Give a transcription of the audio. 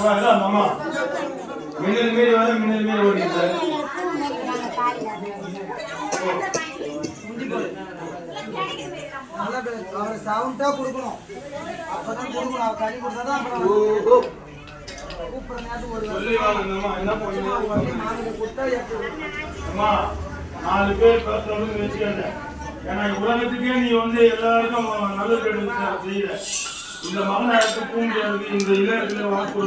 மாமா மின்னல் மீறி வர மின்னல் மீறி ஓடிட்டு அவரை சவுண்டா கொடுக்கணும். அப்பதான் கொடுக்கணும். அவர் கறி கொடுத்தாதான் அப்புறம் கூப்பிடுற நேரத்துக்கு ஒரு என்ன கொடுத்தா அம்மா 4 பேர் பேசணும்னு வச்சுக்கல. ஏன்னா உலகத்துக்கே நீ வந்து எல்லாருக்கும் நல்ல செய்யற இந்த மகனாருக்கு பூண்டியாருக்கு இந்த இளைஞர்களை வாக்கு